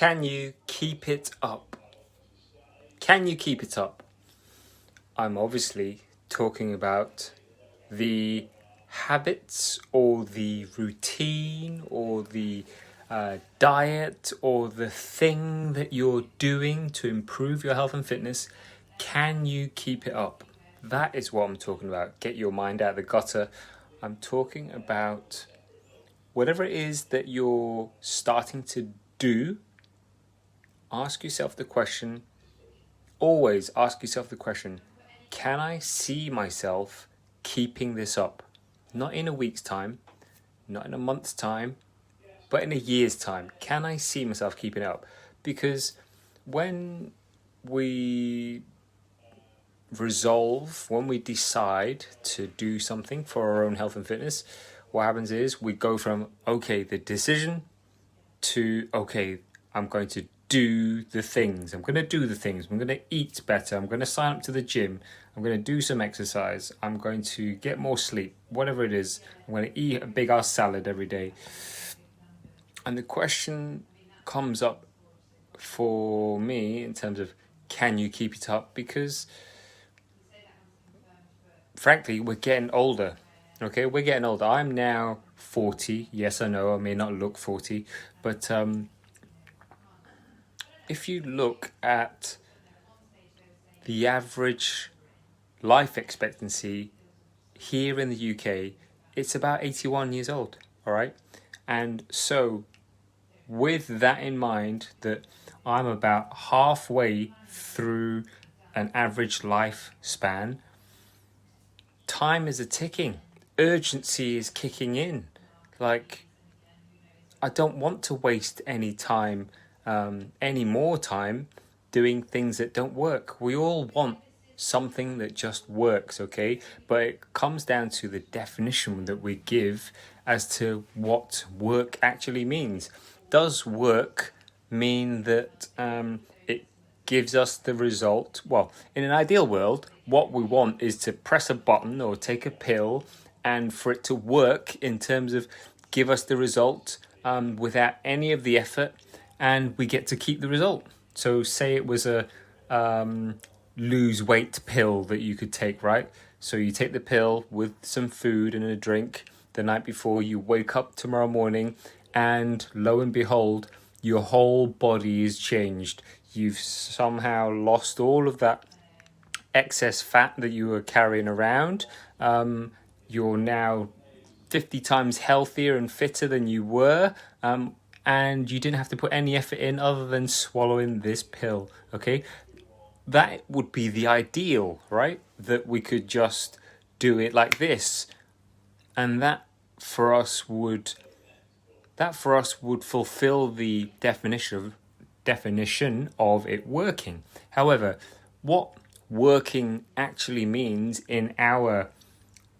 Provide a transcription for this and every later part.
Can you keep it up? Can you keep it up? I'm obviously talking about the habits or the routine or the diet or the thing that you're doing to improve your health and fitness. Can you keep it up? That is what I'm talking about. Get your mind out of the gutter. I'm talking about whatever it is that you're starting to do. Ask yourself the question, always ask yourself the question, can I see myself keeping this up? Not in a week's time, not in a month's time, but in a year's time. Can I see myself keeping it up? Because when we decide to do something for our own health and fitness, what happens is we go from, okay, the decision to, okay, I'm going to do the things. I'm going to do the things. I'm going to eat better. I'm going to sign up to the gym. I'm going to do some exercise. I'm going to get more sleep, whatever it is. I'm going to eat a big ass salad every day. And the question comes up for me in terms of, can you keep it up? Because frankly, we're getting older. Okay, we're getting older. I'm now 40. Yes, I know I may not look 40, but if you look at the average life expectancy here in the UK, it's about 81 years old, all right? And so with that in mind, that I'm about halfway through an average lifespan, time is a-ticking. Urgency is kicking in. Like, I don't want to waste any time, any more time doing things that don't work. We all want something that just works, okay? But it comes down to the definition that we give as to what work actually means. Does work mean that it gives us the result? Well, in an ideal world, what we want is to press a button or take a pill and for it to work in terms of give us the result without any of the effort, and we get to keep the result. So say it was a lose weight pill that you could take, right? So you take the pill with some food and a drink the night before, you wake up tomorrow morning, and lo and behold, your whole body is changed. You've somehow lost all of that excess fat that you were carrying around. You're now 50 times healthier and fitter than you were, and you didn't have to put any effort in other than swallowing this pill, okay? That would be the ideal, right? That we could just do it like this. And that for us would fulfill the definition of it working. However, what working actually means in our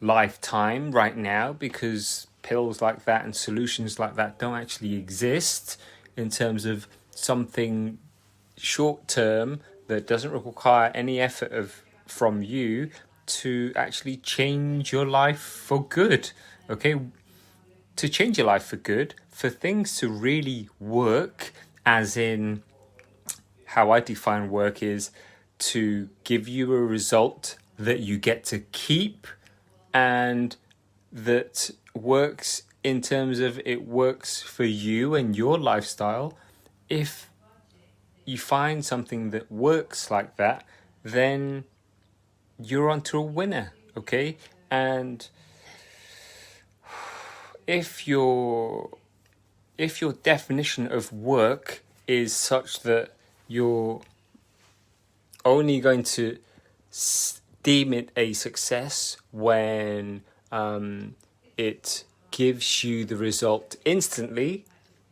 lifetime right now, because pills like that and solutions like that don't actually exist in terms of something short term that doesn't require any effort from you to actually change your life for good, okay? To change your life for good, for things to really work, as in how I define work is to give you a result that you get to keep and that works in terms of it works for you and your lifestyle. If you find something that works like that, then you're onto a winner, okay? And if your definition of work is such that you're only going to deem it a success when it gives you the result instantly,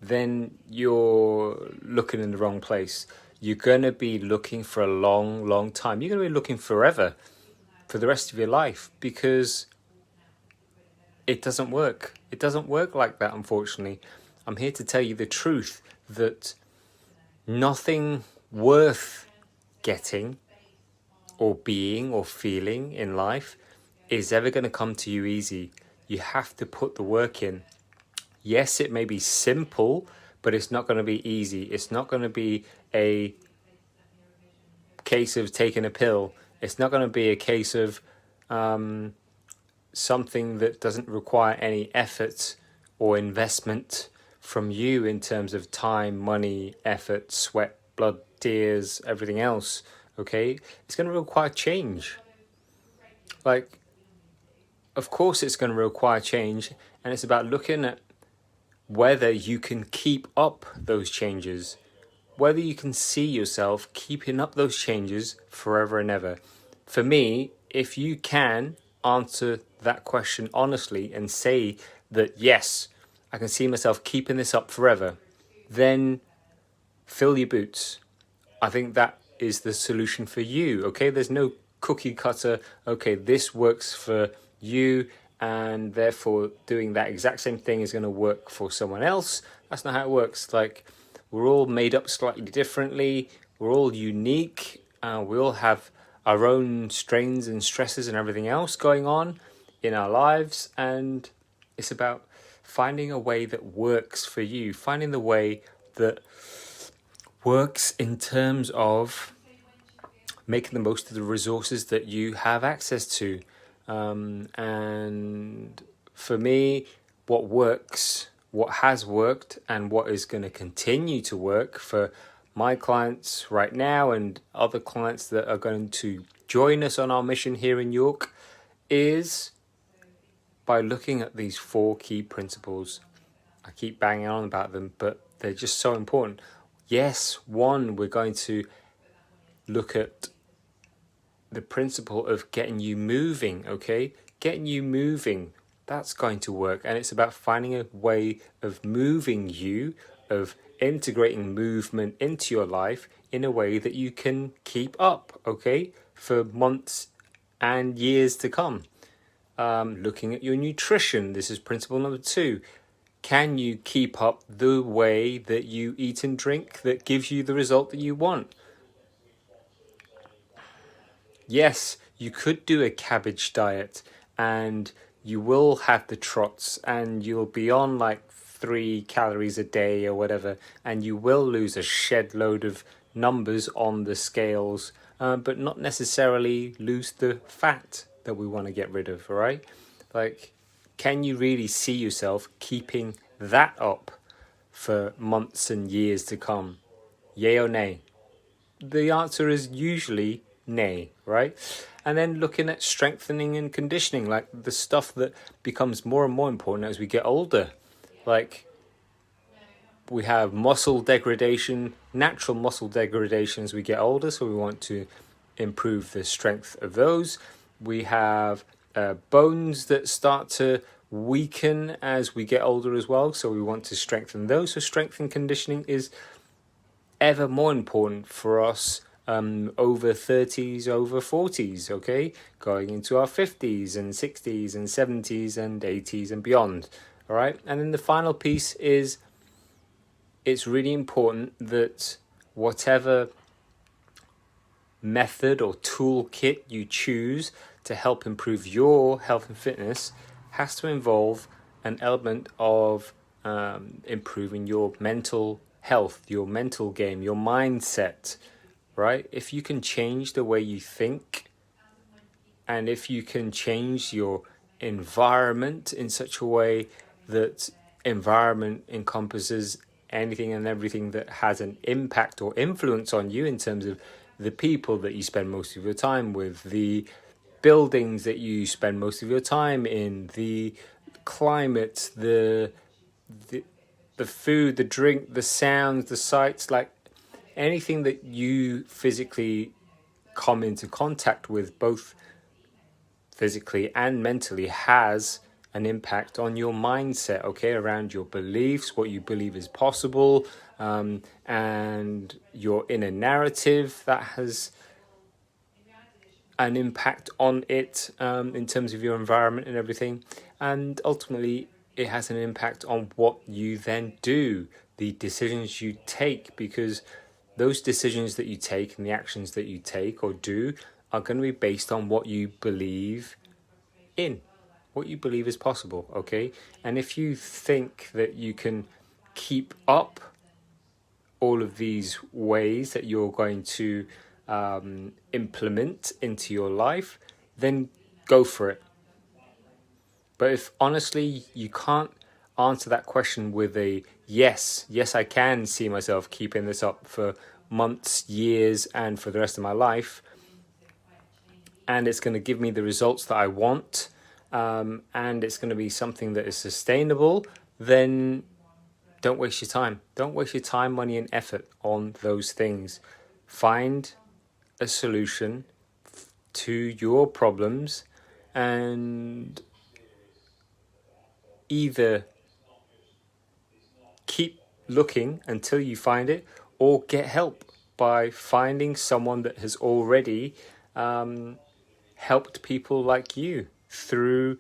then you're looking in the wrong place. You're going to be looking for a long, long time. You're going to be looking forever, for the rest of your life, because it doesn't work. It doesn't work like that, unfortunately. I'm here to tell you the truth, that nothing worth getting or being or feeling in life is ever going to come to you easy. You have to put the work in. Yes, it may be simple, but it's not going to be easy. It's not going to be a case of taking a pill. It's not going to be a case of something that doesn't require any effort or investment from you in terms of time, money, effort, sweat, blood, tears, everything else. Okay, it's going to require change. Like, of course it's going to require change, and it's about looking at whether you can keep up those changes, whether you can see yourself keeping up those changes forever and ever. For me, if you can answer that question honestly and say that, yes, I can see myself keeping this up forever, then fill your boots. I think that is the solution for you, okay? There's no cookie cutter, okay, this works for you, and therefore doing that exact same thing is going to work for someone else. That's not how it works. Like, we're all made up slightly differently. We're all unique. We all have our own strains and stresses and everything else going on in our lives. And it's about finding a way that works for you. Finding the way that works in terms of making the most of the resources that you have access to. And for me, what works, what has worked, and what is going to continue to work for my clients right now and other clients that are going to join us on our mission here in York is by looking at these 4 key principles. I keep banging on about them, but they're just so important. Yes, 1, we're going to look at the principle of getting you moving, okay? Getting you moving, that's going to work. And it's about finding a way of moving you, of integrating movement into your life in a way that you can keep up, okay? For months and years to come. Looking at your nutrition, this is principle number 2. Can you keep up the way that you eat and drink that gives you the result that you want? Yes, you could do a cabbage diet and you will have the trots and you'll be on like 3 calories a day or whatever, and you will lose a shed load of numbers on the scales, but not necessarily lose the fat that we want to get rid of, all right? Like, can you really see yourself keeping that up for months and years to come? Yay or nay? The answer is usually nay, right? And then looking at strengthening and conditioning, like the stuff that becomes more and more important as we get older. Like, we have muscle degradation, natural muscle degradation as we get older, so we want to improve the strength of those. We have bones that start to weaken as we get older as well, so we want to strengthen those. So strength and conditioning is ever more important for us over 30s, over 40s, okay? Going into our 50s and 60s and 70s and 80s and beyond, all right? And then the final piece is it's really important that whatever method or toolkit you choose to help improve your health and fitness has to involve an element of improving your mental health, your mental game, your mindset, right? If you can change the way you think, and if you can change your environment in such a way that environment encompasses anything and everything that has an impact or influence on you in terms of the people that you spend most of your time with, the buildings that you spend most of your time in, the climate, the food, the drink, the sounds, the sights, like anything that you physically come into contact with, both physically and mentally, has an impact on your mindset, okay, around your beliefs, what you believe is possible, and your inner narrative that has an impact on it in terms of your environment and everything. And ultimately, it has an impact on what you then do, the decisions you take, because those decisions that you take and the actions that you take or do are going to be based on what you believe in, what you believe is possible, okay? And if you think that you can keep up all of these ways that you're going to implement into your life, then go for it. But if honestly you can't answer that question with a yes, I can see myself keeping this up for months, years, and for the rest of my life, and it's going to give me the results that I want, and it's going to be something that is sustainable, then don't waste your time. Don't waste your time, money, and effort on those things. Find a solution to your problems and either keep looking until you find it, or get help by finding someone that has already helped people like you through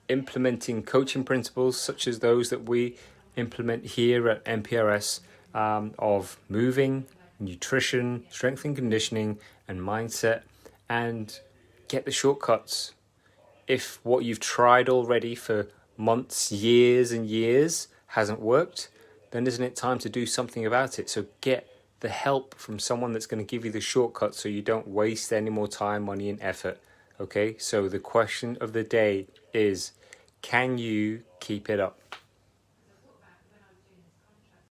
implementing coaching principles such as those that we implement here at MPRS, of moving, nutrition, strength and conditioning, and mindset, and get the shortcuts. If what you've tried already for months, years and years hasn't worked, then isn't it time to do something about it? So get the help from someone that's going to give you the shortcuts so you don't waste any more time, money and effort. Okay, so the question of the day is, can you keep it up?